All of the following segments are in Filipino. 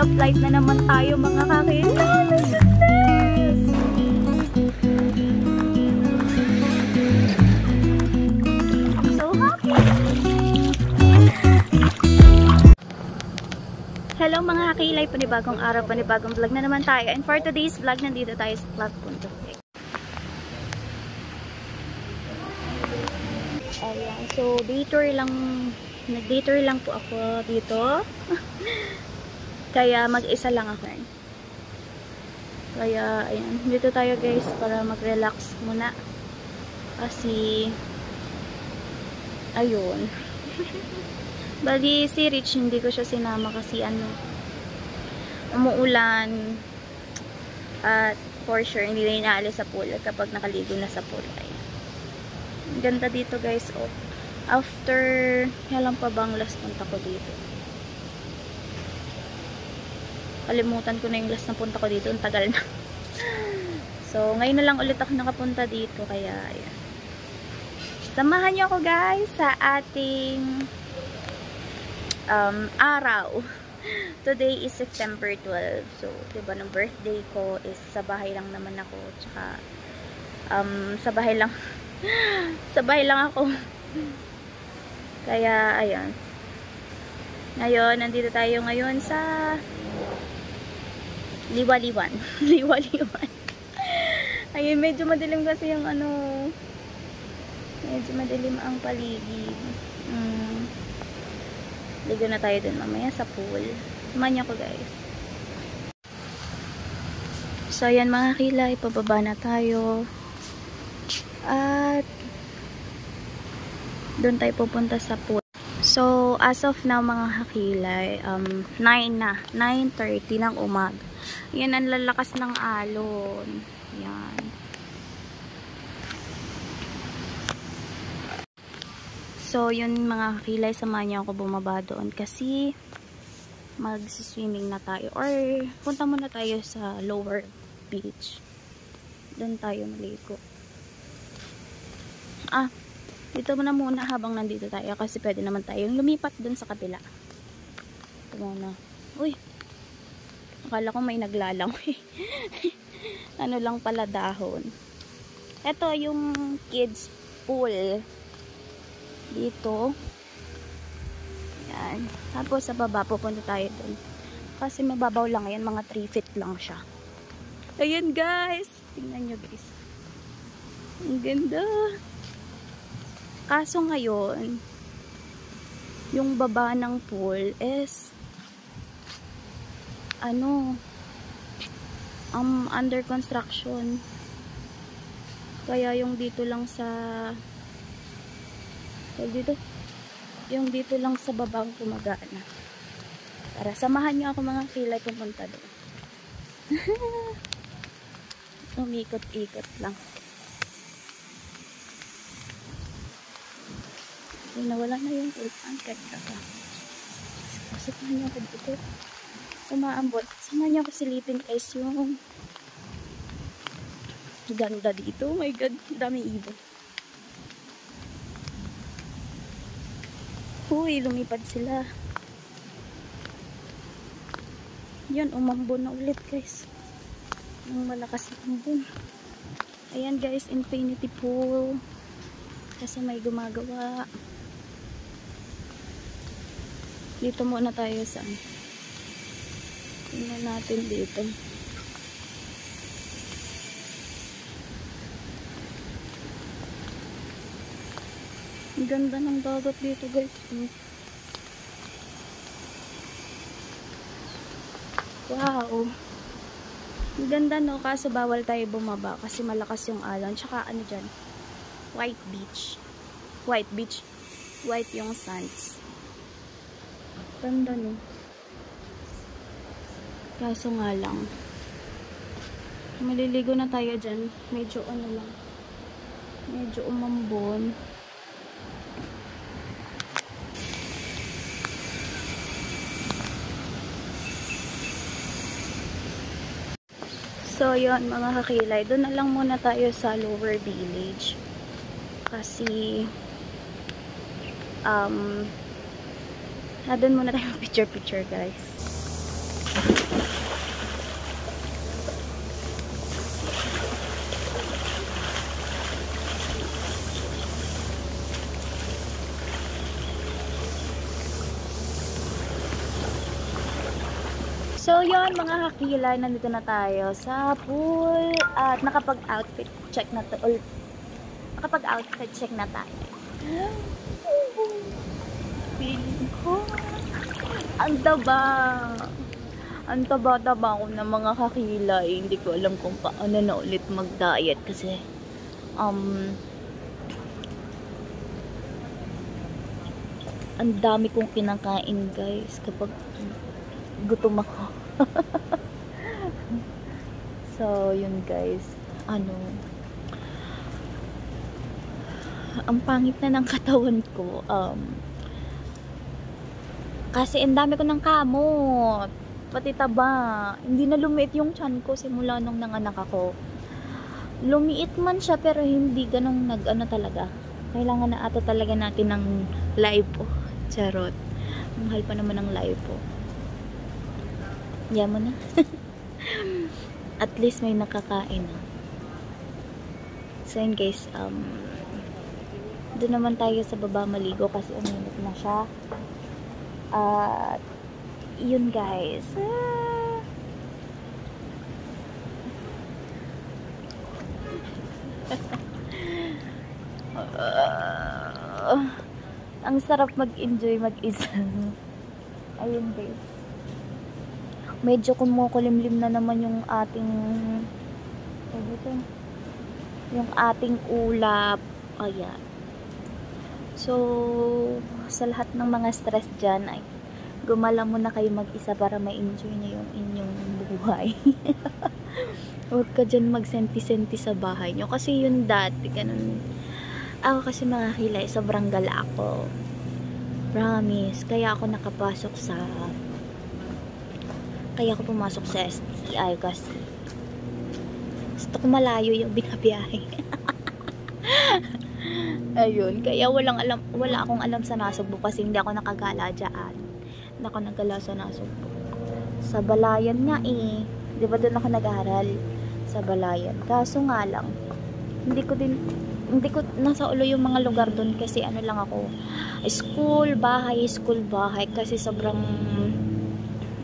of light na naman tayo mga kakilay. So happy! Hello mga kakilay, panibagong araw, panibagong vlog na naman tayo. And for today's vlog, nandito tayo sa Clark Punto. Ayan, so nag-day tour lang po ako dito. Kaya mag-isa lang ako. Kaya ayan, dito tayo guys para mag-relax muna. Kasi ayun. Bali si Rich hindi ko siya sinama kasi umuulan at for sure hindi na inaalis sa pool kapag nakaligo na sa pool. Ayan. Ang ganda dito guys. Oh. After kailan pa bang last punta ko dito? Kalimutan ko na yung last na punta ko dito. Ang tagal na. So ngayon na lang ulit ako nakapunta dito. Kaya ayan. Samahan niyo ako guys sa ating araw. Today is September 12. So, diba, nung birthday ko is sa bahay lang naman ako. Tsaka, sa bahay lang sa bahay lang ako. Kaya, ayan. Ngayon, nandito tayo ngayon sa Liwaliwan. Liwaliwan. Ayun, medyo madilim kasi yung medyo madilim ang paligid. Ligo na tayo dun mamaya sa pool. Samahan niyo ako guys. So ayan mga kilay, pababa na tayo. At doon tayo pupunta sa pool. So as of now mga kakilay, 9:30 ng umaga. Yan ang lalakas ng alon. Yan. So, yun mga kakilay, samahan niyo ako bumaba doon kasi mag-swimming na tayo. Or, punta muna tayo sa lower beach. Doon tayo maligo. Dito muna habang nandito tayo kasi pwede naman tayong lumipat doon sa kabila. Ito muna. Uy! Akala ko may naglalangoy. Ano lang pala dahon. Ito yung kids pool. Dito. Yan. Tapos sa baba pupunta tayo dun. Kasi mababaw lang yan. Mga 3 feet lang siya. Ayan guys. Tingnan nyo guys. Ang ganda. Kaso ngayon, yung baba ng pool is under construction. Kaya yung dito lang sa yung dito lang sa babang gumagana. Para samahan niyo ako mga kilay pumunta doon. Umikot-ikot lang. Nawala na yung ulan kahit ka. Samahan niyo ako dito. Umaambot. Samahan niyo ako silipin guys yung ganda dito. Oh my god, daming ibon. Uy, lumipad sila. Yan, umambon na ulit guys. Ang malakas na ambon. Ayan guys, infinity pool. Kasi may gumagawa. Dito muna tayo sa tingnan natin dito. Ang ganda ng dagat dito guys. Wow. Ang ganda no, kaso bawal tayo bumaba kasi malakas yung alon. Tsaka ano dyan? White beach. White beach. White yung sands. Ganda no. Kaso nga lang. Maliligo na tayo dyan. Medyo lang. Medyo umambon. So, yun mga kakilay. Doon na lang muna tayo sa lower village. Kasi, doon muna tayo picture-picture guys. yun mga kakilay, nandito na tayo sa pool at nakapag-outfit check na tayo. Feeling ko ang taba ko na mga kakilay. Hindi ko alam kung paano na ulit mag-diet kasi ang dami kong kinakain guys kapag gutom ako. So yun guys, ang pangit na ng katawan ko kasi ang dami ko ng kamot, pati taba. Hindi na lumiit yung tiyan ko simula nung nanganak ako. Lumiit man siya pero hindi ganong talaga. Kailangan na ata talaga natin ng lipo. Charot. Mahal pa naman ng lipo. Yan mo na. At least may nakakain. So yun guys, doon naman tayo sa baba maligo kasi uminit na siya. At yun guys. Ang sarap mag-enjoy mag-isa. Ayun guys. Medyo kumukulimlim na naman yung ating ulap. Ayan. So, sa lahat ng mga stress dyan, ay gumala muna kayo mag-isa para ma-enjoy nyo yung inyong buhay. Huwag ka dyan magsenti-senti sa bahay nyo. Kasi yun dati, ganun. Ako kasi mga kilay, sobrang gala ako. Promise. Kaya ako pumasok sa STI kasi gusto ko malayo yung binabiyahe. Ayun. Kaya wala akong alam sa Nasugbo kasi hindi ako nakagala dyan. Hindi ako nagala sa Nasugbo. Sa Balayan nga eh. Di ba doon ako nag-aaral? Sa Balayan. Kaso nga lang, hindi ko nasa ulo yung mga lugar doon kasi lang ako. School, bahay kasi sobrang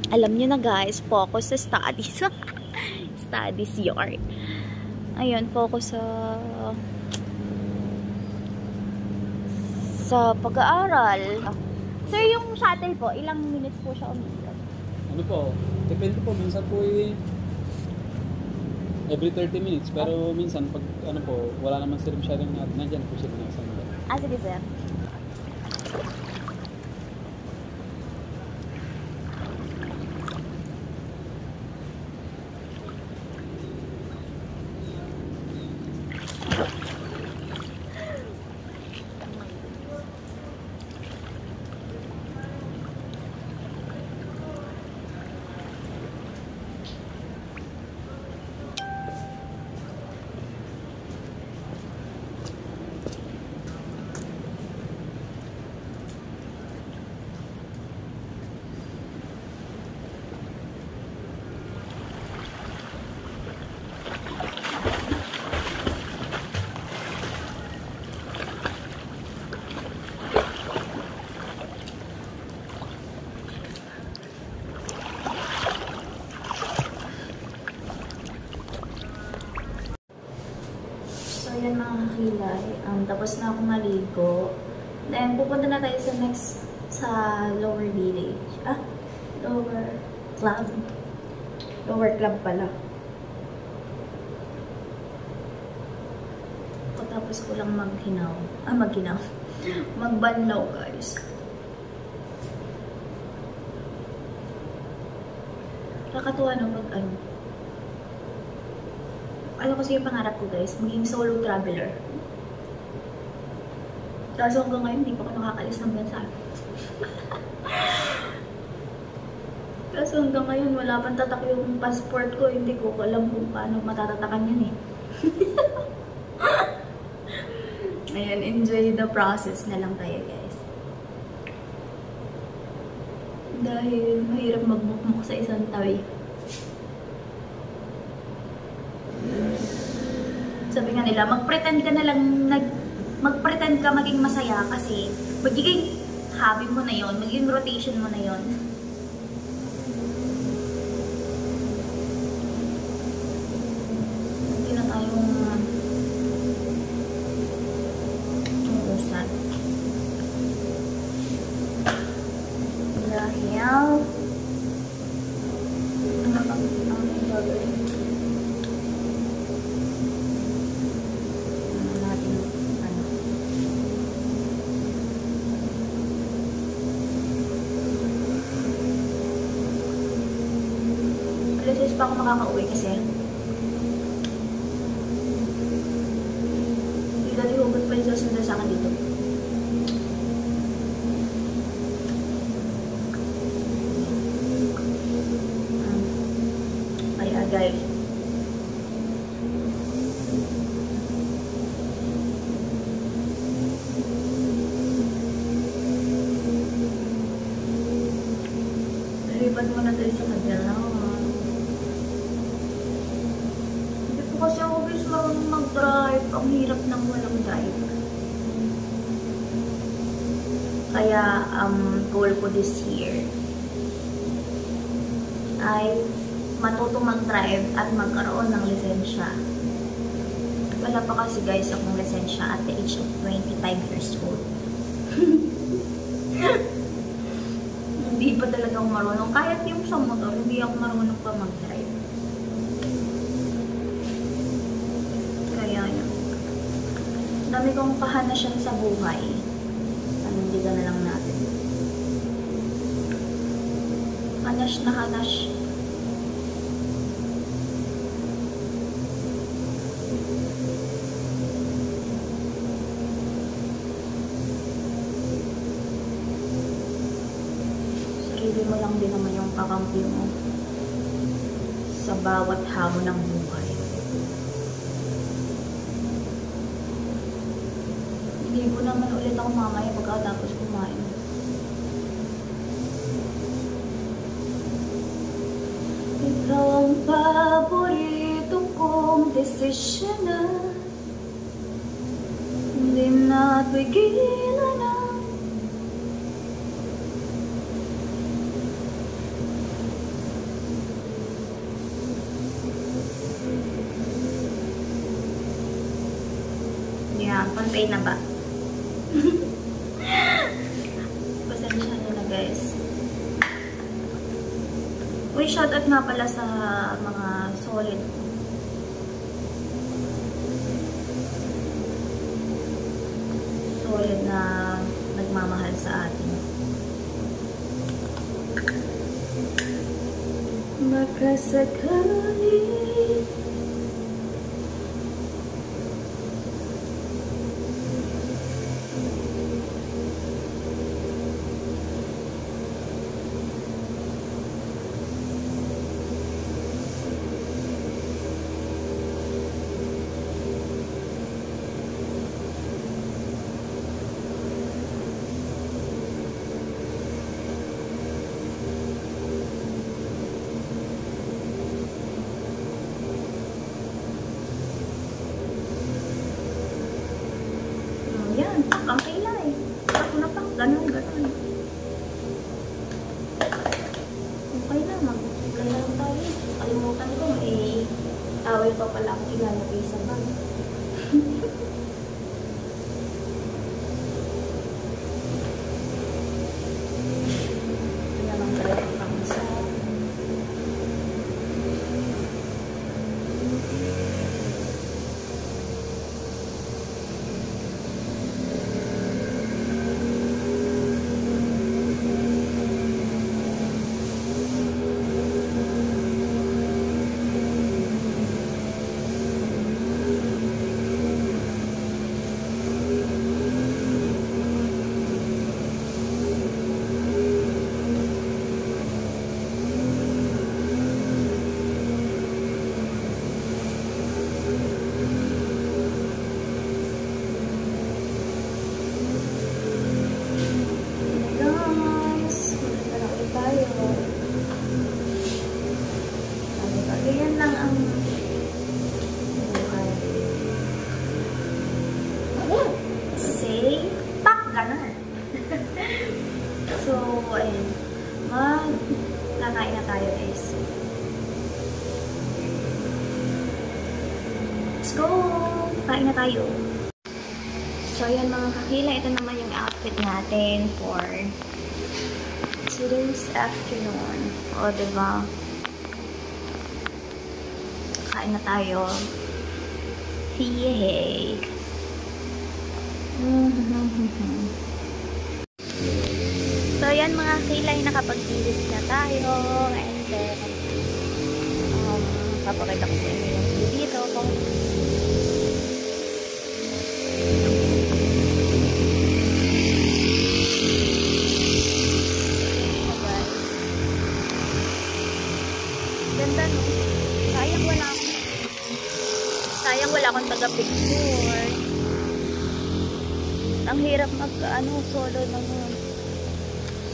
alam nyo na guys, focus sa studies. Studies yard. Ayun, focus sa pag-aaral. Sir, yung shuttle po, ilang minutes po siya umiikot? Ano po? Depende po. Minsan po every 30 minutes. Pero minsan, pag wala naman sila masyadong nandyan po sila nasa mga. Sige sir. Ayan mga kakilay, tapos na ako maligo. Then, pupunta na tayo sa lower village. Lower club pala. Tapos ko lang magbanlaw guys. Nakakatuwa no pag ano kasi yung pangarap ko guys, maging solo traveler. Kaso hanggang ngayon, hindi pa ako nakakalis ng bansa. Kaso hanggang ngayon, wala pang tatak yung passport ko. Hindi ko alam kung paano matatatakan yun eh. Ayan, enjoy the process na lang tayo guys. Dahil mahirap magmukmuk sa isang tawi. Sabi nga nila, mag-pretend ka maging masaya kasi magiging hobby mo na yon, magiging rotation mo na yon. pa ako makaka-uwi kasi hindi dati hugot pa yung susunod sa akin dito. Kaya guys, lipat mo na tayo sa Manila. Hindi po kasi ako guys marunong mag-drive. Ang hirap nang walang drive. Kaya, goal ko this year ay matutong mag-drive at magkaroon ng lisensya. Wala pa kasi guys akong lisensya at the age of 25 years old. Hindi pa talaga ako marunong. Kahit yung sa motor, hindi ako marunong pa mag-drive. Kaya yun. Dami kong kahanasyan sa buhay. Panindigan na lang natin. Hanash na hanash. Sarili mo lang din naman yung kakampi mo sa bawat hamon ng buhay. Hindi ko naman ulit ako mamaya pagkatapos kumain. Ikaw ang paborito kong desisyon na hindi na pigilan na. Yan, pantay na ba? Pasensya nyo na guys. Uy, shoutout nga pala sa mga solid. Solid na nagmamahal sa atin. Makasakali yan, ang kilay. Pak na pak, ganun, ganun. Okay na, mag-play na lang tayo. Kalimutan ko, may towel pa pala akong ilalagay sa bag. Ito naman tayo ang isa. So, ayun. Kakain na tayo guys. Let's go! Kain na tayo. So, ayan mga kakila. Ito naman yung outfit natin for today's afternoon. O, diba? Kain na tayo. Yay! So, yan mga kilay, nakapag-visit na tayo. And then, papakita ko sa inyo yung view dito. Ganda, no? Sayang wala akong taga-picture. Ang hirap mag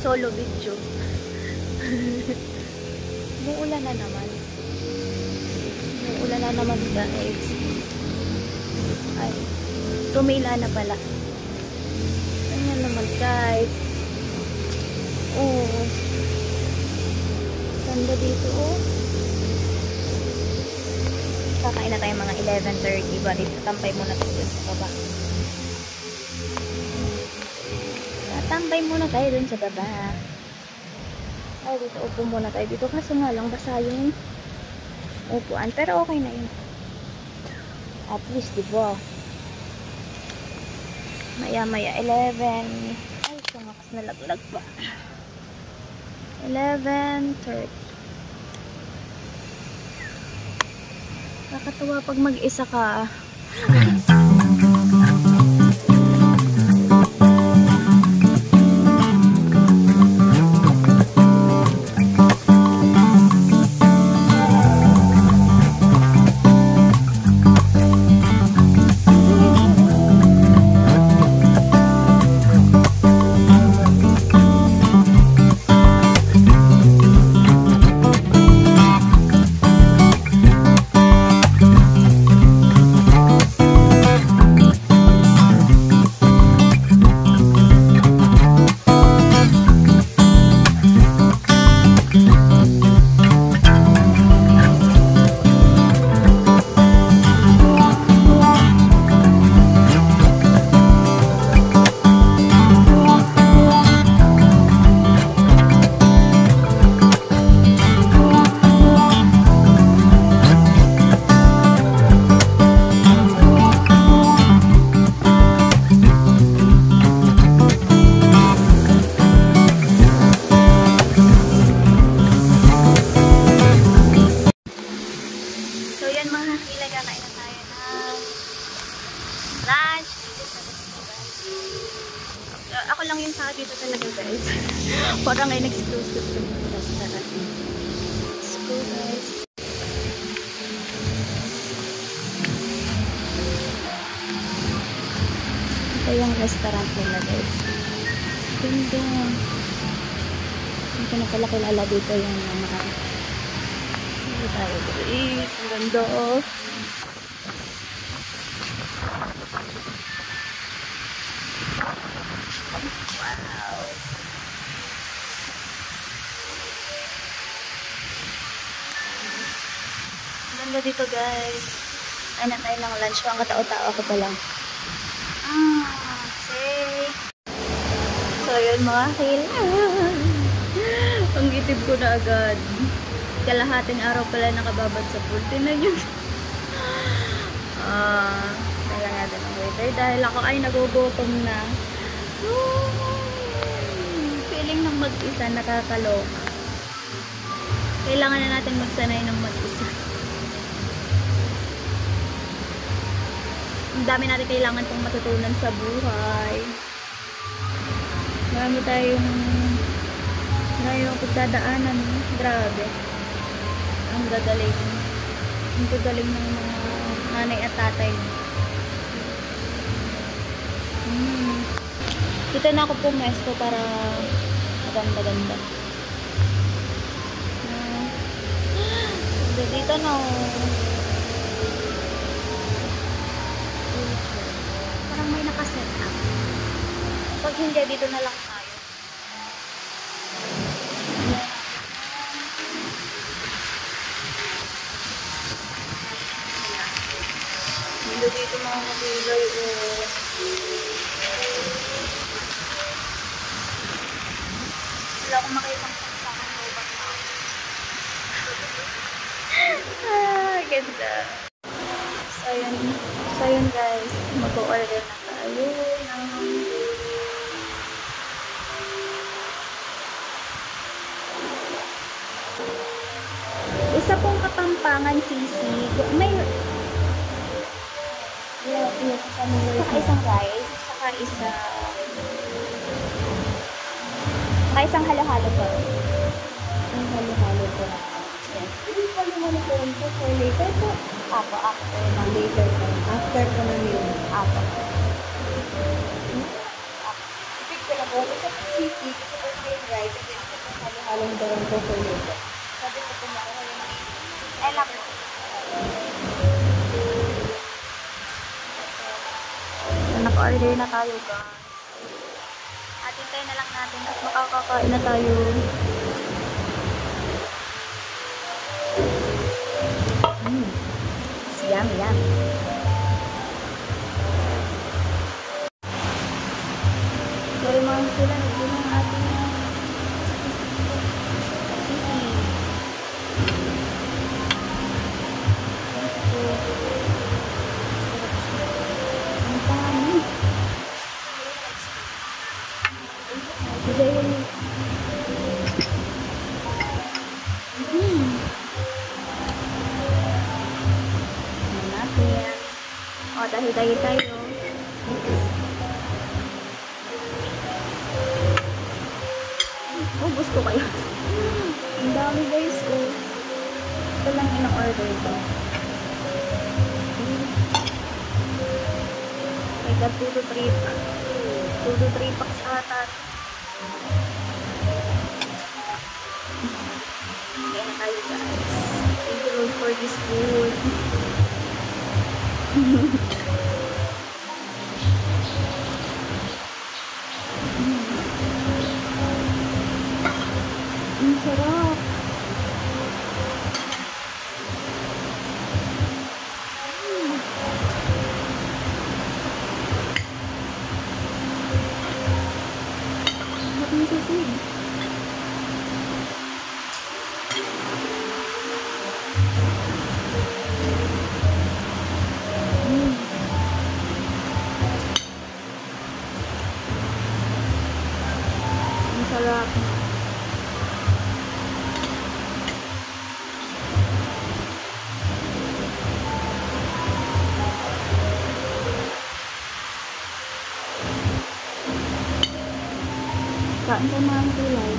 solo video. Umuulan na naman. Umuulan na naman, guys. Ay, tumila na pala. Ayan naman, guys. Oh. Ganda dito, oh. Kakain na tayo mga 11:30. Bali, tampay muna tayo dun sa baba. Tatambay muna tayo dun sa baba. Ay, dito upo muna tayo dito. Kaso nga lang, basa yung upuan. Pero okay na yun. At least, diba? Maya-maya, 11. Ay, sumakas na laglag pa. 11:30. Nakakatawa pag mag-isa ka. Ako lang yung tao dito talaga, guys. Parang ngayon exclusive sa restaurant. Let's go, guys. Ito yung restaurant nila, guys. Ganda. Hindi ko na pala kilala dito yung mga hindi tayo, guys. Ang ganda, oh. Wow. Ganda dito, guys. Ay na tayo ng lunch. Ang katao-tao ako pa lang. Say. So, yun mga kailan. Ang itib ko na agad. Kalahating araw pala nakababad sa pool. Tinan yun. Kaya natin ang waiter. Dahil ako ay nagugutom na. Feeling ng mag-isa nakakaloka. Kailangan na natin magsanay ng mag-isa. Ang dami natin kailangan pong matutunan sa buhay. Marami tayong pagdadaanan. Grabe. Ang gagaling. Ang gagaling ng mga nanay at tatay. Dito na ako pumesto para maganda-ganda. Dito na. Parang may nakaset up. Pag hindi, dito na lang tayo. Dito mga magulay o wala akong makitang saksakan lobat na ako. Ganda. So yun guys, mag-order na tayo ng isa pong Kapampangan kailangan sisig. May saka isang rice, saka isang halo-halo po. Isang halo-halo po. Yes. Yung halo-halo po for later po. Apo, after ng later po. After po na meal. Apo. Ipig ko lang po. Isa po sisig, isa po plain rice, and then isa po halo-halong daron po for later. Sabi ko po mga kayo ng elak. Naka-order na tayo, guys. Atintayin na lang natin at makakakain na tayo. Yummy, yummy. Sorry mga sila, nagdun ang ating sisig. Ang dami. Bigay yun. Natin. O, dahil tayo. Ubus ko kayo. Ang dami guys ko. Ito lang ina-order ko. May got 2 to 3 packs ata. Kaya na tayo guys. Thank you Lord for this food. Ang sarap. Sarap ng sisig. Ang sarap. Kain ka mga gulay.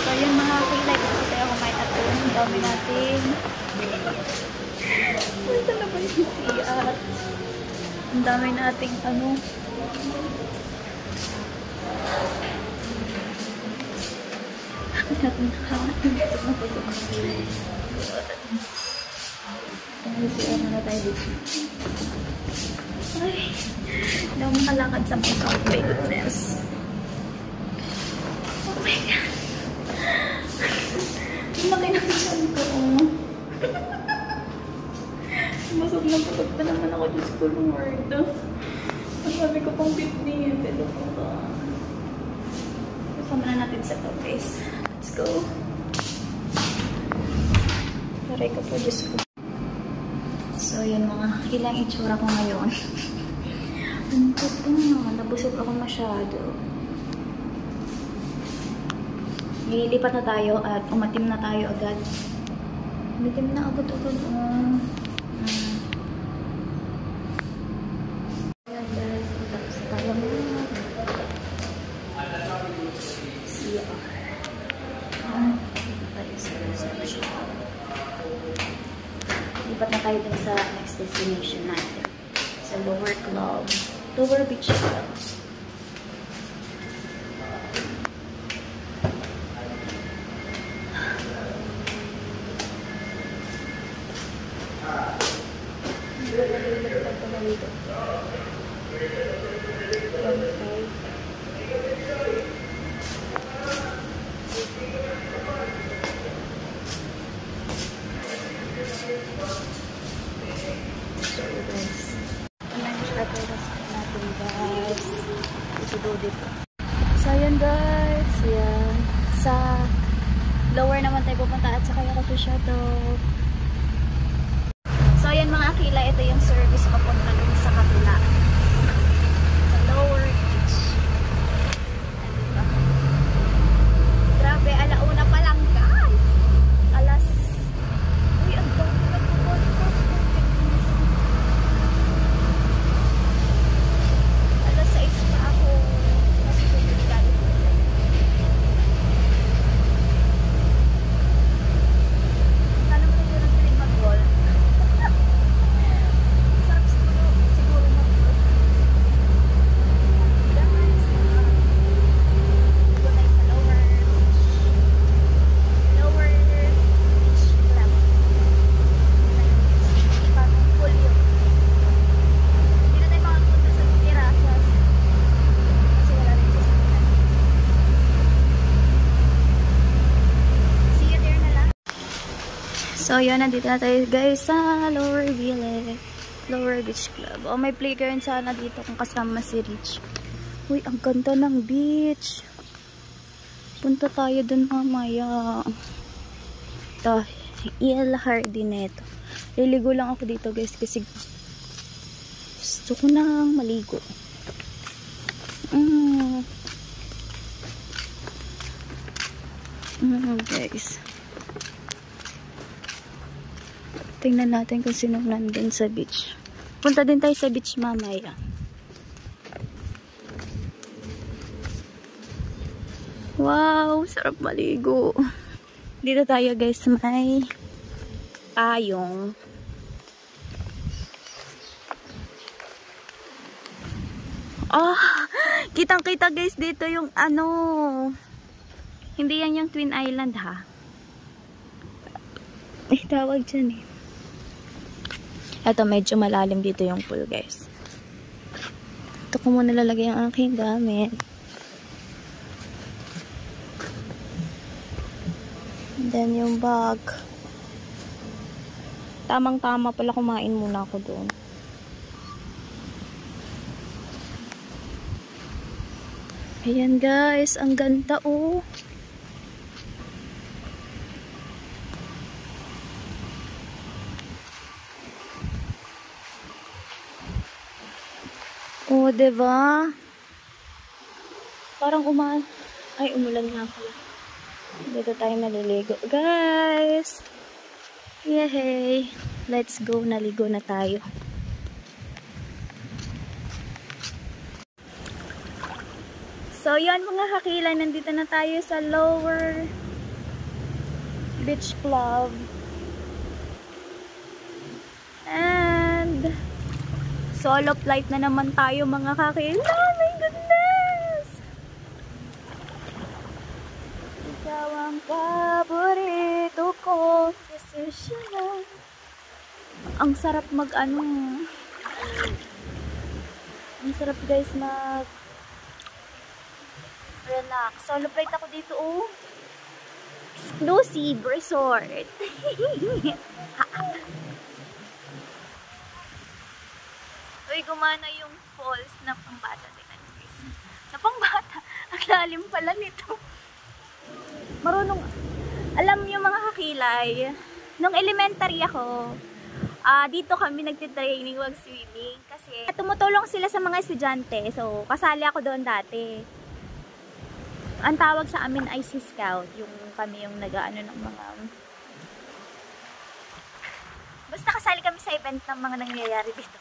So yun mga kilay, gusto tayo kumain at ang dami natin. Saan na ba yung CR? Ang dami nating ano. Ang natin nakain. Ang CR na tayo dito. Ay, hindi ako makalakad sa mga. Oh my goodness. Oh my God. Laki na siya ko. Masog pa naman ako. Diyos ko, Lord. Ang sabi ko pang 15. Pero po ba? Kasama na natin sa top guys. Let's go. Taray ko po, Diyos ko. So, yun mga ilang itsura ko ngayon. Ang puto naman. Nabusog ako masyado. Nililipat na tayo at umatim na tayo agad. Umatim na agad-agad. Ayan guys, tapos na tayo mga CR. Dito tayo sa reception. Lipat na tayo dun sa next destination natin. Sa Lower Club. Lower Beach Club. Pagkakasal natin guys. Ito dito. So ayan guys. Ayan. Sa lower naman tayo pupunta at saka yung coffee shop to. So ayan mga akila. Ito yung service papunta dun sa kabila. Sa lower beach. Grabe, alauna pa lang guys. Alas. Uy, ang dami na po. Alas 6 pa ako. Kasi pinagdali ko. Sana mo tayo nagpiling mag-golf. Sarap siguro mag-golf. Guys, doon tayo sa lower beach club. Parang full yun. Hindi na tayo makapunta sa terraces. Kasi wala rin sasakyan. See you there na lang. So yun, nandito na tayo guys sa Lower Beach Club. Oh, may playground sana dito kung kasama si Rich. Uy, ang ganda ng beach. Punta tayo dun mamaya. Ito, El Jardinero. Liligo lang ako dito guys kasi gusto ko nang maligo. Guys. Tingnan natin kung sino nandun sa beach. Punta din tayo sa beach mamaya. Wow, sarap maligo. Dito tayo guys, may payong. Kitang-kita guys dito yung ano. Hindi yan yung Twin Island ha. May tawag dyan eh. Ito medyo malalim dito yung pool guys. Ito ko muna lalagay ang aking gamit. And then yung bag. Tamang-tama pala, kumain muna ako doon. Ayan guys, ang ganda oh. Oh, diba? Parang umulan nga pala. Dito tayo naliligo. Guys! Yay! Let's go. Naligo na tayo. So, yan mga kakilay. Nandito na tayo sa Lower Beach Club. And solo flight na naman tayo mga kakilay. Oh my goodness! Ikaw ang paborito ko. Decision. Ang sarap mag-ano. Ang sarap guys relax. Solo flight ako dito oh. Exclusive resort. Uy, gumana yung falls na pangbata. Na pangbata. Ang lalim pala nito. Marunong. Alam yung mga kakilay, nung elementary ako, dito kami nagtitraining mag-swimming. Kasi tumutulong sila sa mga estudyante. So, kasali ako doon dati. Ang tawag sa amin ay Sea Scout. Yung kami yung nag-ano ng mga... Basta kasali kami sa event ng mga nangyayari dito.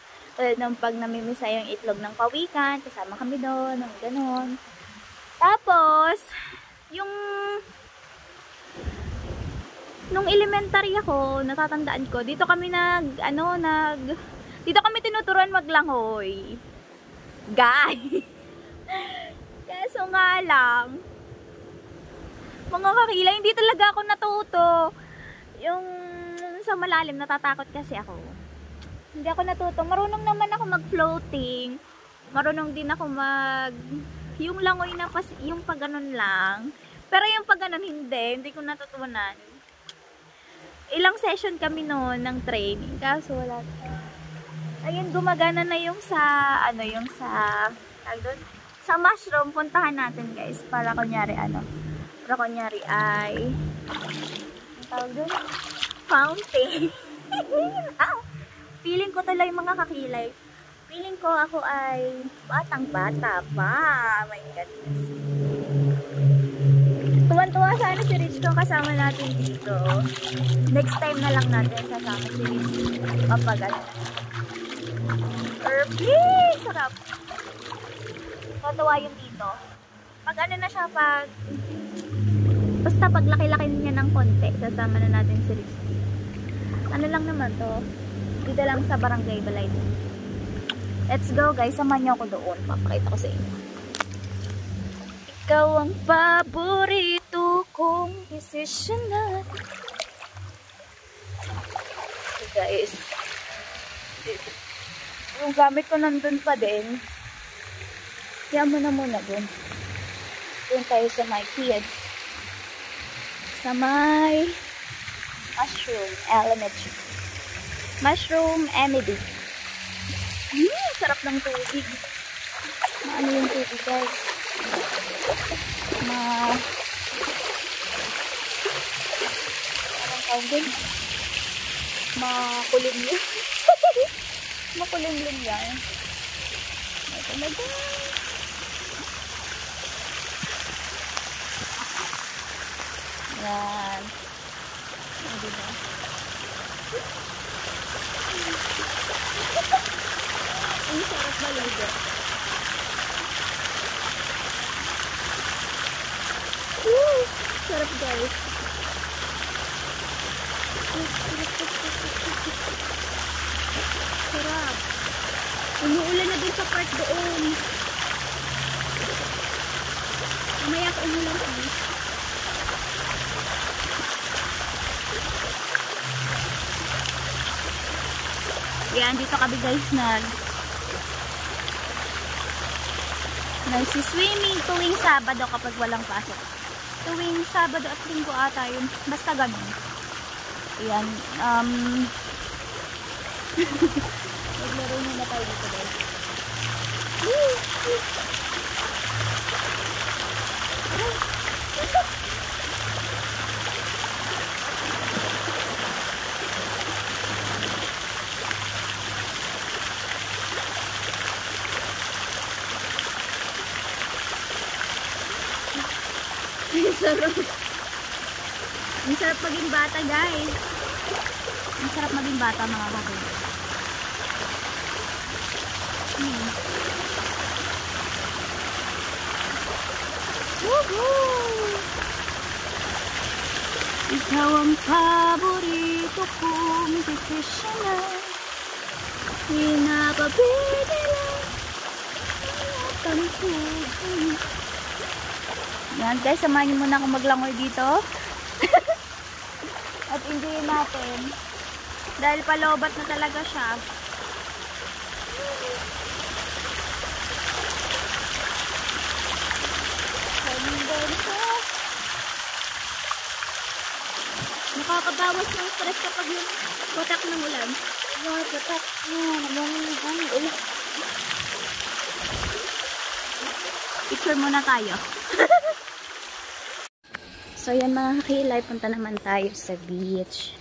Nung pag namimisa yung itlog ng pawikan, kasama kami doon, ng ganon. Tapos, yung nung elementary ako, natatandaan ko, dito kami dito kami tinuturuan maglangoy. Guy! Kaso nga lang, mga kakila, hindi talaga ako natuto. Yung sa malalim, natatakot kasi ako. Hindi ako natuto. Marunong naman ako mag-floating. Marunong din ako yung langoy na yung pag ganun lang. Pero yung pag ganun hindi ko natutunan. Ilang session kami noon ng training. Kaso wala. Ayun, gumagana na yung sa, ano, yung sa, tawag doon, sa mushroom. Puntahan natin, guys. Para kunyari, ano, para kunyari ay, ang tawag doon, fountain. Feeling ko tuloy mga kakilay. Feeling ko ako ay batang-bata pa. My goodness. Tuwan-tuwa sana si Rich kung kasama natin dito. Next time na lang natin sasama si Rich kapag ano. Please! Sarap. Tuwa yung dito. Pag ano na siya, basta pag laki-laki niya ng konti, sasama na natin si Rich. Ano lang naman to? Dito lang sa Barangay Balay. Let's go guys, samahan niyo ako doon. Papakita ko sa inyo. Ikaw ang paborito kong decision na. So guys, yung gamit ko nandun pa din. Kaya mo na muna dun. Doon tayo sa my kids. Sa my mushroom elementary. Mushroom emedy. Sarap ng tubig. Ano yung tubig guys? Parang tawag din. Makulimlim. Makulimlim yan. Ito na dyan. Yan. Hindi ba? Ang sarap maligo. Woo! Sarap guys. Sarap. Umuulan na din sa part doon. Mamaya ka umulan please. Yan, dito kami guys nagsi-swimming tuwing Sabado kapag walang pasok. Tuwing Sabado at Linggo ata yun. Basta ganun. Ayan. Naglaro muna tayo dito guys. Sarap. Ang sarap maging bata guys. Ang sarap maging bata mga kapatid. Woohoo! Ikaw ang paborito kong decision na pinapabili lang ang tubig. Yan guys, samahan niyo muna akong maglangoy dito. At enjoyin natin. Dahil palobat na talaga siya. Nakakabawas ng stress kapag yung batak ng ulan. Wow, batak. Ulan. Picture muna tayo. So yan mga kakilay, punta naman tayo sa beach.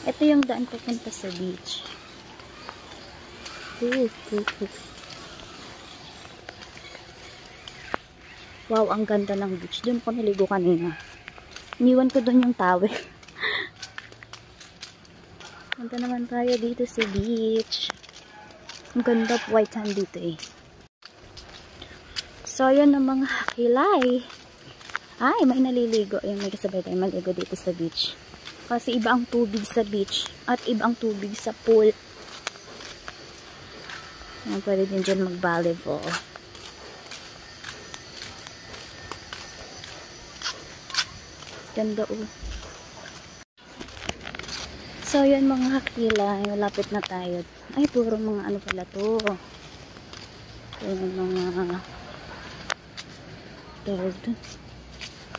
Ito yung daan pupunta sa beach. Wow, ang ganda ng beach. Doon ko naligo kanina. Iniwan ko doon yung towel. Punta naman tayo dito sa beach. Ang ganda of white sand dito eh. So yan ang mga kakilay. Ay, may naliligo. Ayun, may kasabay tayo maligo dito sa beach. Kasi iba ang tubig sa beach at iba ang tubig sa pool. Ayan, pwede din dyan mag-volleyball. Ganda oh. So, yun mga kakilay. Malapit na tayo. Ay, puro mga ano pala to. Puro mga tawag dun.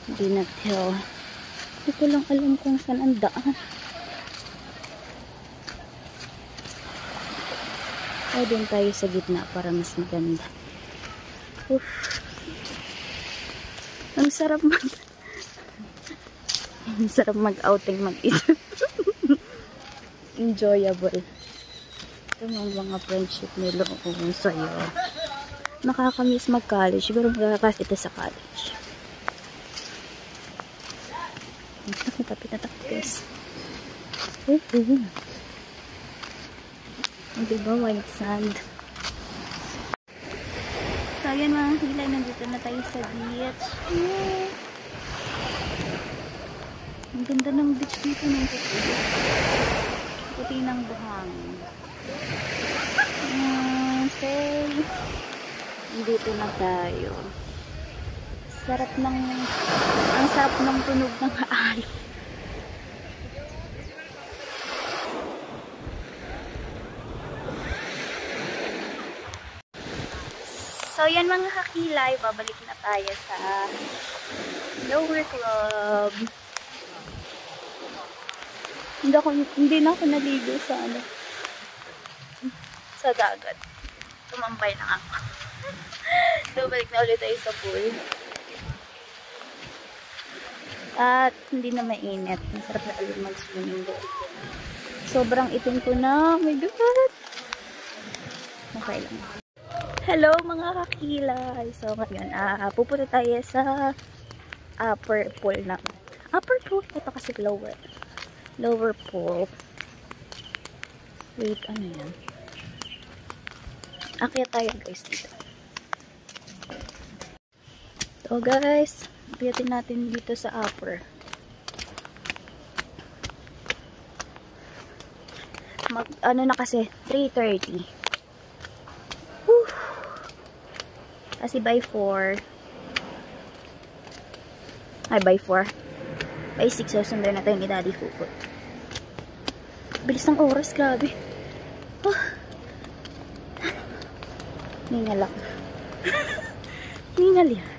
Hindi na hill. Hindi ko lang alam kung saan ang daan. O doon tayo sa gitna para mas maganda. Oof. Ang sarap ang sarap mag-outing mag-isa. Enjoyable. Ito mga friendship nila kung sa'yo. Nakakamiss mag-college. Siguro magkakakas ito sa college. Tapit na tapit guys. Diba white sand. So ayan mga hilay, nandito na tayo sa beach. Ang ganda ng beach dito ng puti ng buhangin. Okay. Dito na tayo. Ang sarap ng tunog ng alon. So yan mga kakilay, babalik na tayo sa Lower Club. Hindi na ako naligo sa sa dagat. Tumambay na ako. So balik na ulit tayo sa pool. At hindi na mainit. Masarap na ulit mag-swimming doon. Sobrang itim ko na. Oh my God! Okay lang. Hello mga kakilay! So ngayon, pupunta tayo sa upper pool na. Upper pool? Ito kasi lower. Lower pool. Wait, ano yan? Akyat tayo guys dito. So guys, akyatin natin dito sa upper. Ano na kasi, 3:30. Whew. Kasi by 4. Ay, by 4. By 6, susundan na tayo ni Daddy Hukot. Bilis ng oras, grabe. Ningal ako. Ningal yan.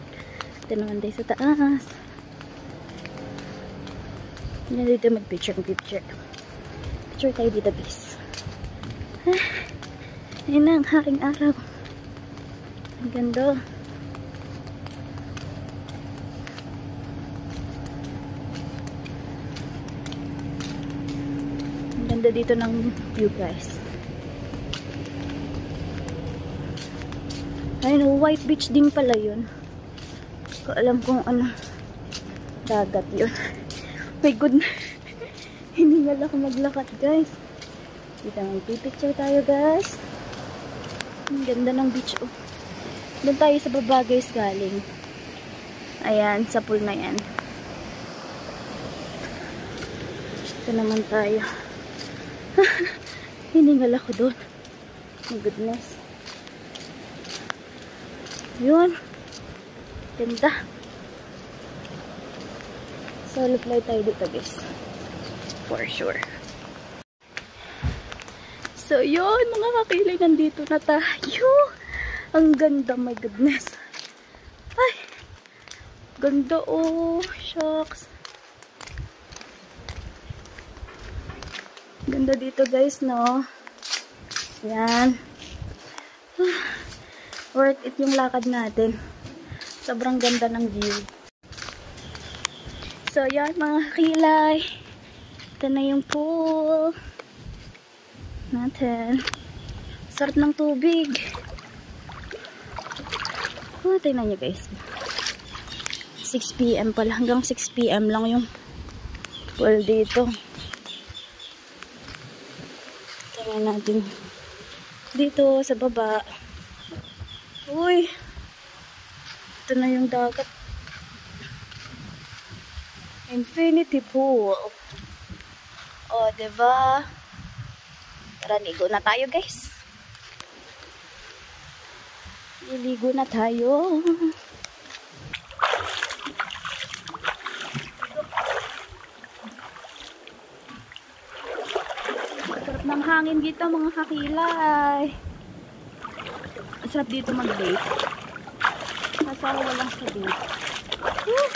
Ito naman tayo sa taas. Hindi dito mag-picture. Picture tayo dito, please. Ayun na, ang haring araw. Ang ganda. Ang ganda dito ng view, guys. Ayun, White Beach din pala yun. Hindi ko alam kung ano dagat yun. My goodness. Hindi nga ako maglakad, guys. Dito mag-picture tayo, guys. Ang ganda ng beach, oh. Doon tayo sa baba, guys, galing. Ayan, sa pool na yan. Ito naman tayo. Hiningal ako doon. My goodness. Yun. Ganda. Solo flight tayo dito, guys. For sure. So, yun, mga kakilay, nandito na tayo. Ang ganda, my goodness. Ay, ganda, oh. Shucks. Ganda dito, guys, no? Yan. Worth it yung lakad natin. Sobrang ganda ng view. So, yan, mga kakilay. Ito na yung pool natin. Sarap ng tubig. Oh, tingnan nyo, guys. 6 PM pala. Hanggang 6 PM lang yung pool dito. Tingnan natin dito sa baba. Uy, ito na yung dagat. Infinity pool. O, diba? Tara, ligo na tayo, guys. Liligo na tayo. Sarap ng hangin dito, mga kakilay. Sarap dito mag-date. Kasawa lang sa date. Woo!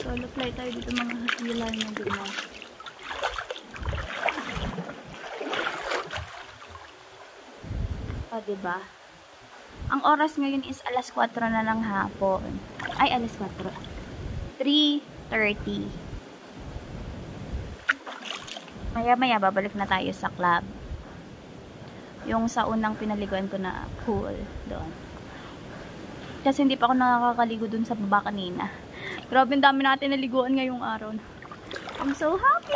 Solo flight tayo dito, mga kakilay na doon. diba? Ang oras ngayon is alas 4 na ng hapon. Ay, alas 4. 3:30. Maya-maya, babalik na tayo sa club. Yung sa unang pinaliguan ko na pool doon. Kasi hindi pa ako nakakaligo dun sa baba kanina. Grabe, ang dami natin naliguan ngayong araw. I'm so happy!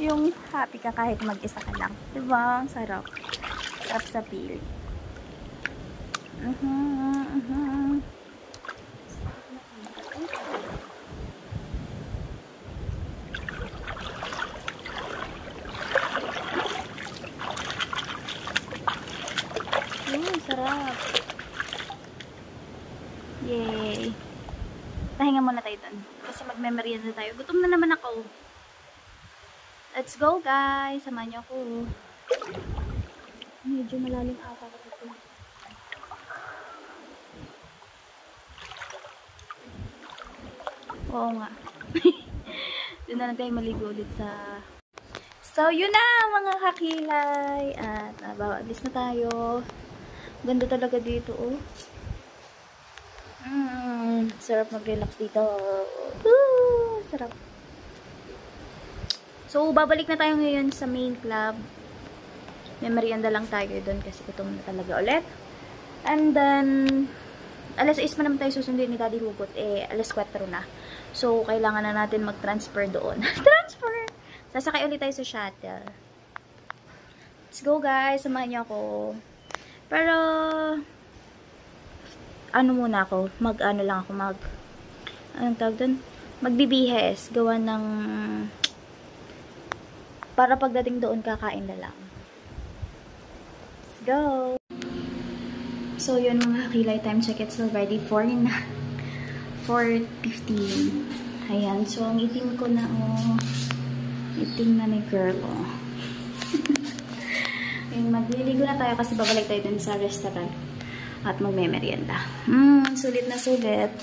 Yung happy ka kahit mag-isa ka lang. Diba? Ang sarap. Sarap sa feeling. Sarap. Yay. Pahinga muna tayo dun. Kasi magme-merienda tayo. Gutom na naman ako. Let's go, guys. Samahan niyo ako. Medyo malalim ata ako dito. Oo nga. Doon na lang tayo maligo ulit sa... So, yun na mga kakilay. At alis na tayo. Ganda talaga dito, oh. Sarap mag-relax dito. Sarap. So, babalik na tayo ngayon sa main club. May merienda lang tayo doon kasi gutom na talaga ulit. And then, alas 6 pa naman tayo susunduin ni Daddy Hugot. Alas 4 na. So, kailangan na natin mag-transfer doon. Transfer! Sasakay ulit tayo sa shuttle. Let's go, guys. Samahan niyo ako. Pero, ano muna ako? Anong tawag doon? Magbibihes. Gawa ng... Para pagdating doon, kakain na lang. Let's go! So, yun mga kilay, time check, it's already 4:15. Ayan, so ang itim ko na, oh. Itim na ni girl, oh. Ayan, magliligo na tayo kasi babalik tayo dun sa restaurant at magme-merienda. Sulit na sulit.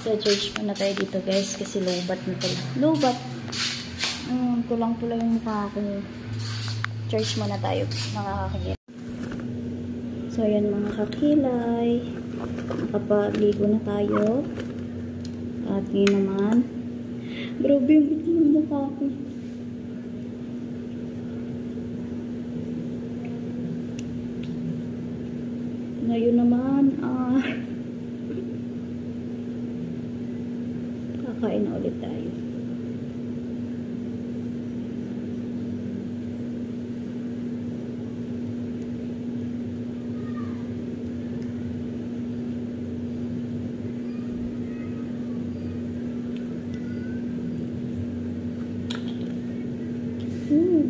So, charge muna tayo dito, guys, kasi lobat na pala. Lobat! Tulang-tula yung mukha ko. Charge muna tayo, mga kakilay. So, ayan mga kakilay. Nakapaligo na tayo. At ngayon naman, grabe yung ito ng mukha ko. Ngayon naman, kakain na ulit tayo.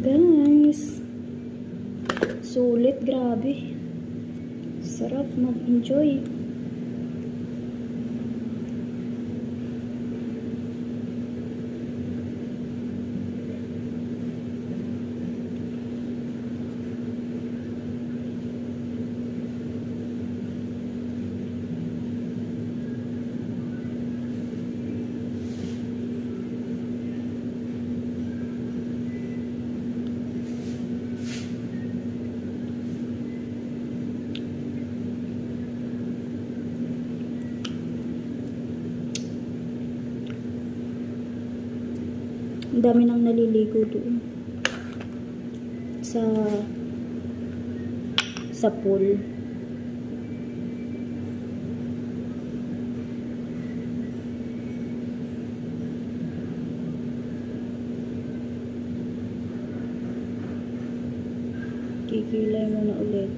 Guys, sulit, grabe. Sarap mag-enjoy. Ang dami nang naliligo doon sa pool. Kikilay mo na ulit.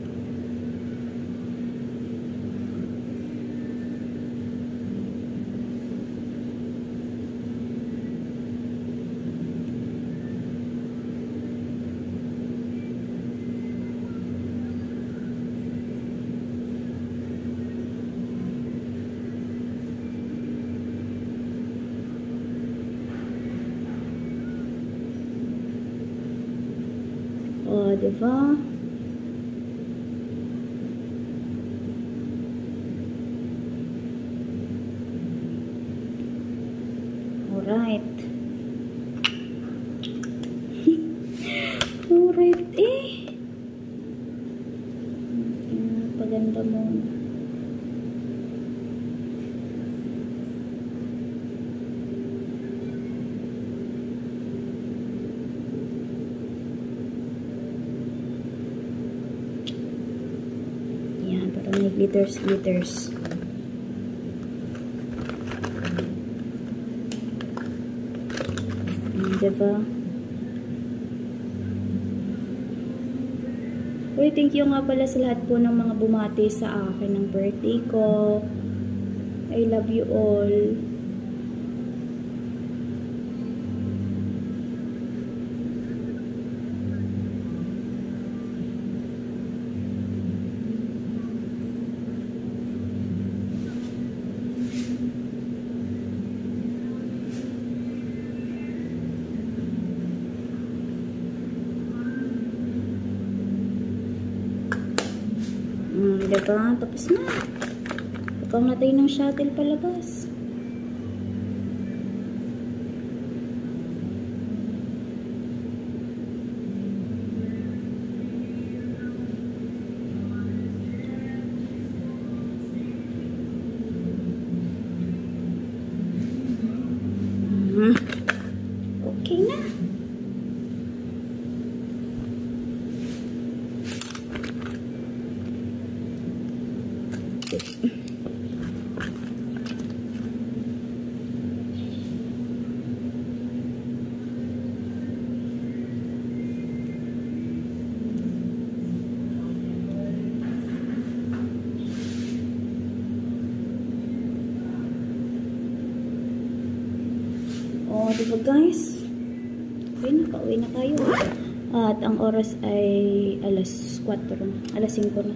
Diba? Alright. Alright eh. Paganda mo. Yan, para may glitters. Diba? Uy, thank you nga pala sa lahat po ng mga bumati sa akin ng birthday ko. I love you all. Diba? Tapos na. Ikaw na tayo ng shuttle palabas. Okay na. Oh, diba guys? Okay na, pauwi na tayo. At ang oras ay alas 4 na. Alas 5 na.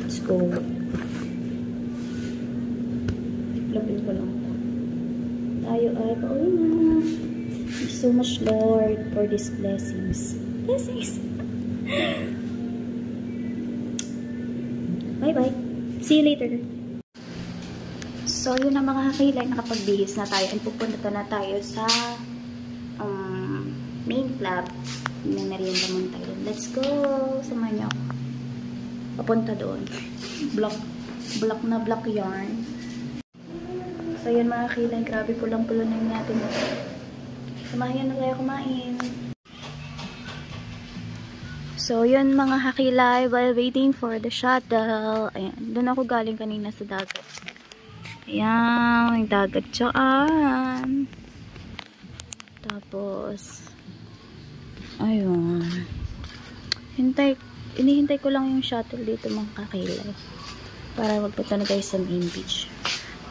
Let's go. Lapin ko lang. Tayo ay pauwi na. Thank you so much, Lord, for these blessings. Blessings! Bye-bye. See you later. So, yun na mga kakilay, nakapagbihis na tayo. And pupunta na tayo sa main club. May merienda muna tayo. Let's go! Samahan niyo ako. Papunta doon. Block na block yarn. So, yun mga kakilay. Grabe pulang-pulo na yung natin. Samahan na tayo kumain. So, yun mga kakilay. While waiting for the shuttle. Ayan. Doon ako galing kanina sa dagat. Ayan, may dagat dyan. Tapos, ayun. Inihintay ko lang yung shuttle dito mga kakilay. Para magpunta na tayo sa main beach.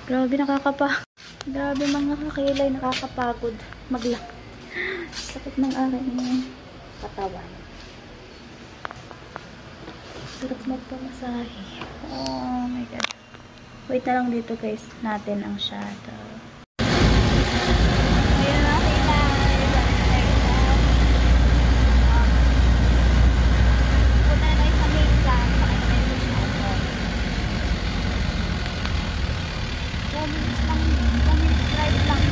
Grabe Grabe mga kakilay, nakakapagod. Maglak. Sakit ng aking katawan. Sarap magpamasahe. Oh my God. Wait na lang dito guys, natin ang shuttle. Ayan na, punta na tayo sa main plan. Sakay na tayo sa shuttle. 2 minutes lang, 2 minutes drive lang.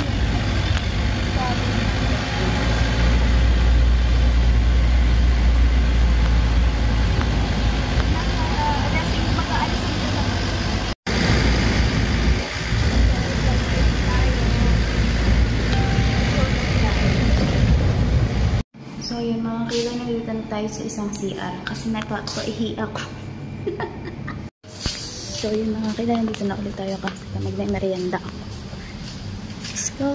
So, yun mga kailan nalitan tayo sa isang CR kasi napaihi ako. So, yun mga kailan dito na ulit tayo kasi magme-merienda ako. Let's go!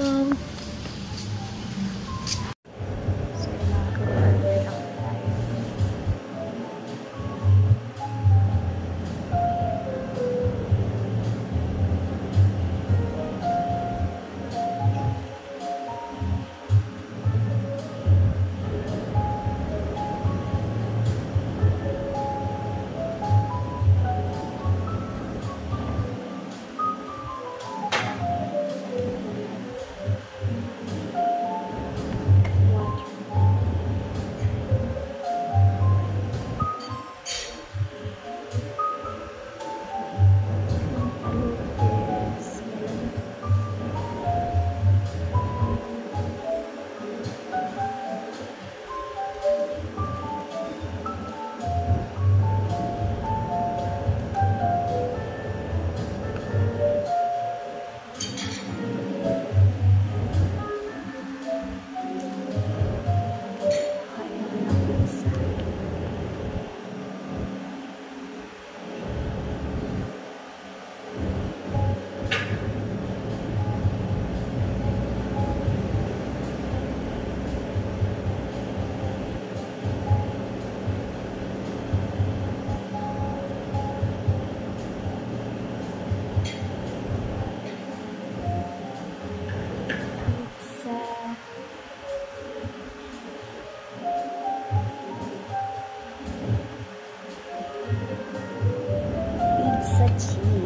So, yun mga kailan lang tayo.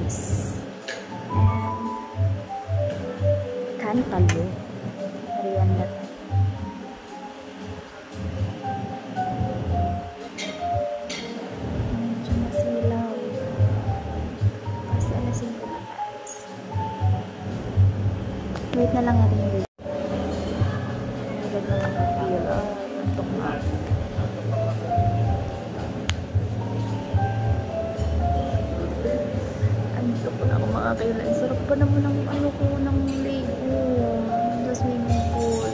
rice. And kantalo. Merienda tayo. Medyo masilaw. Kasi alasin ko na guys. Wait na lang natin yung video. Nagad na lang ang video. Antok na. Antok ko na ako mga kailan. Sarap pa naman ang ano ko ng Lego. Sa swimming pool.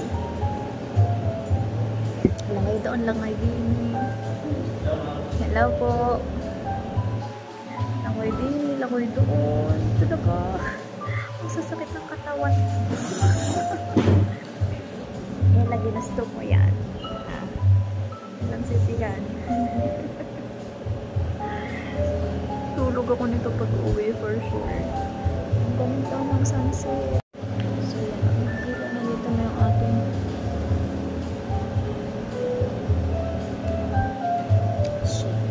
Langay doon, langay din. Hello po. Langay din, langay doon. Talaga. Ang sasakit ng katawan. Yan, lagi na stop mo yan. Lang sisigan. Tulog ako nito pag uwi for sure. Ang ganda ng sunset. So, nakikita na dito na yung ating shake.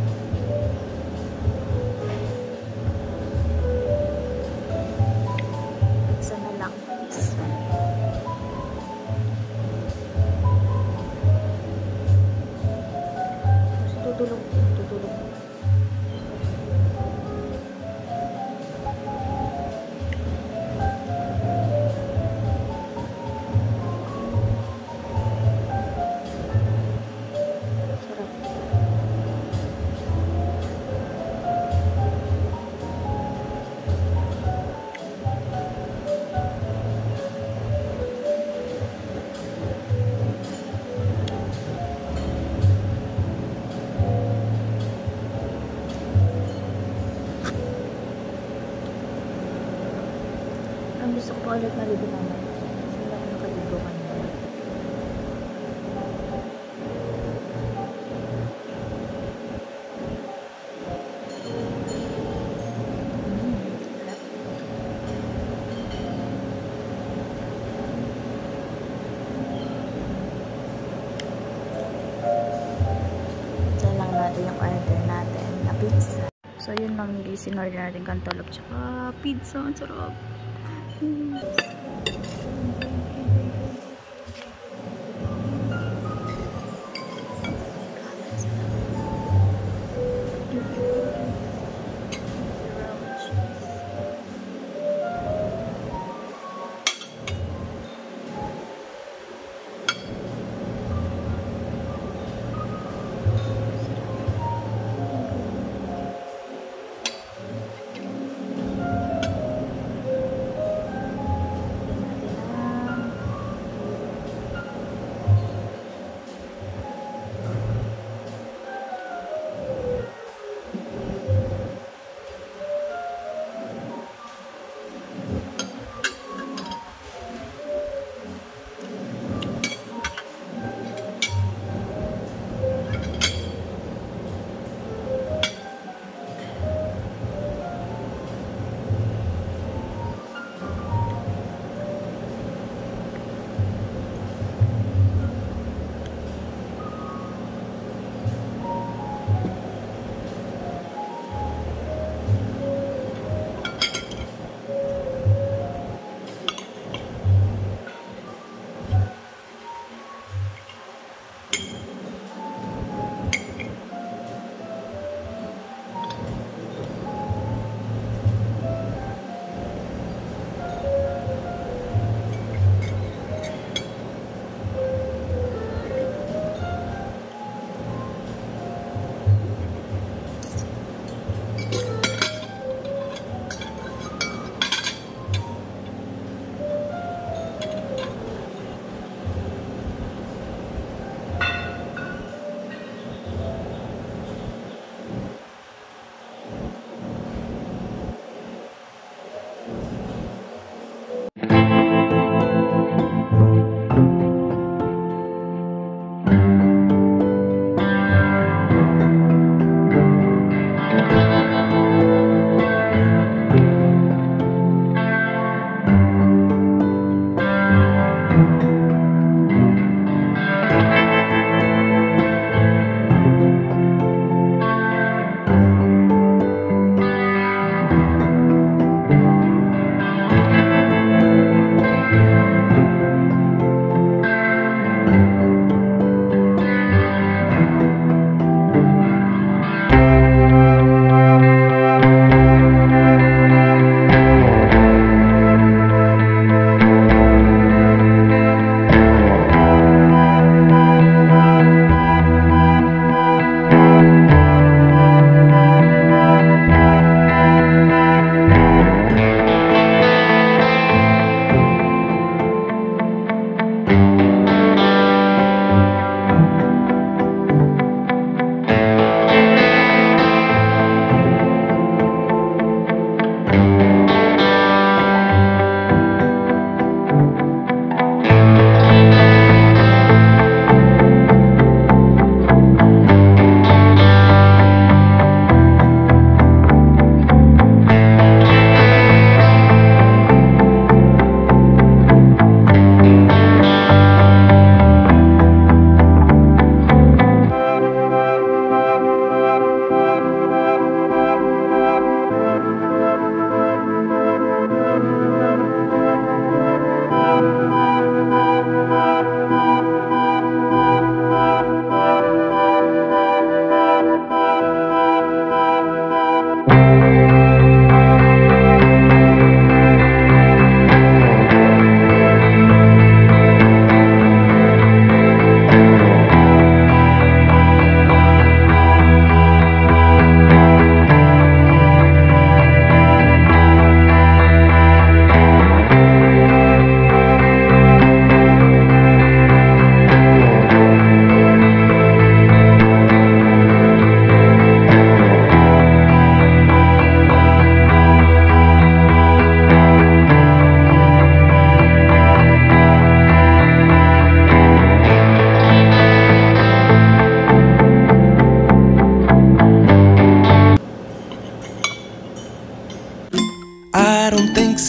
Pizza na lang. Tutulog. Tutulog. Sarap. Ang gusto ko pa ulit maligo naman. Kasi hindi ako nakaligo kanina. Sarap. Diyan lang natin yung order natin na pizza. So, yun lang yung sinorder natin kantolog tsaka pizza. Ang sarap. Natin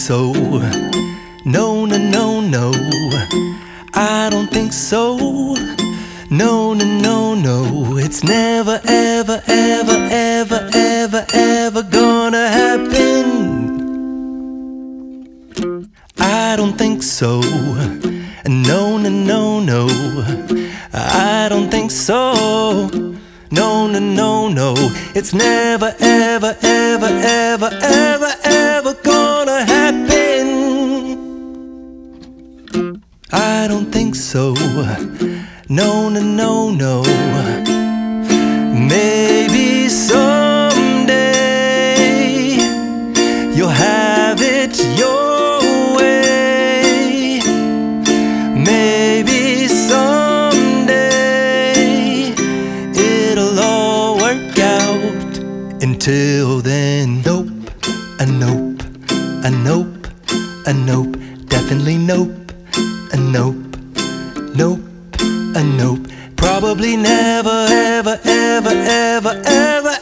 so. No, no, no, no, I don't think so. No, no, no, no, it's never, ever, ever, ever, ever, ever gonna happen. I don't think so. No, no, no, no, I don't think so. No, no, no, no, it's never, ever, ever, ever, ever, ever gonna happen. I don't think so. No, no, no, no. Maybe someday you'll have it your way. Maybe someday it'll all work out. Until then, nope, a nope, a nope, a nope, definitely nope, a nope, nope, a nope. Probably never, ever, ever, ever, ever,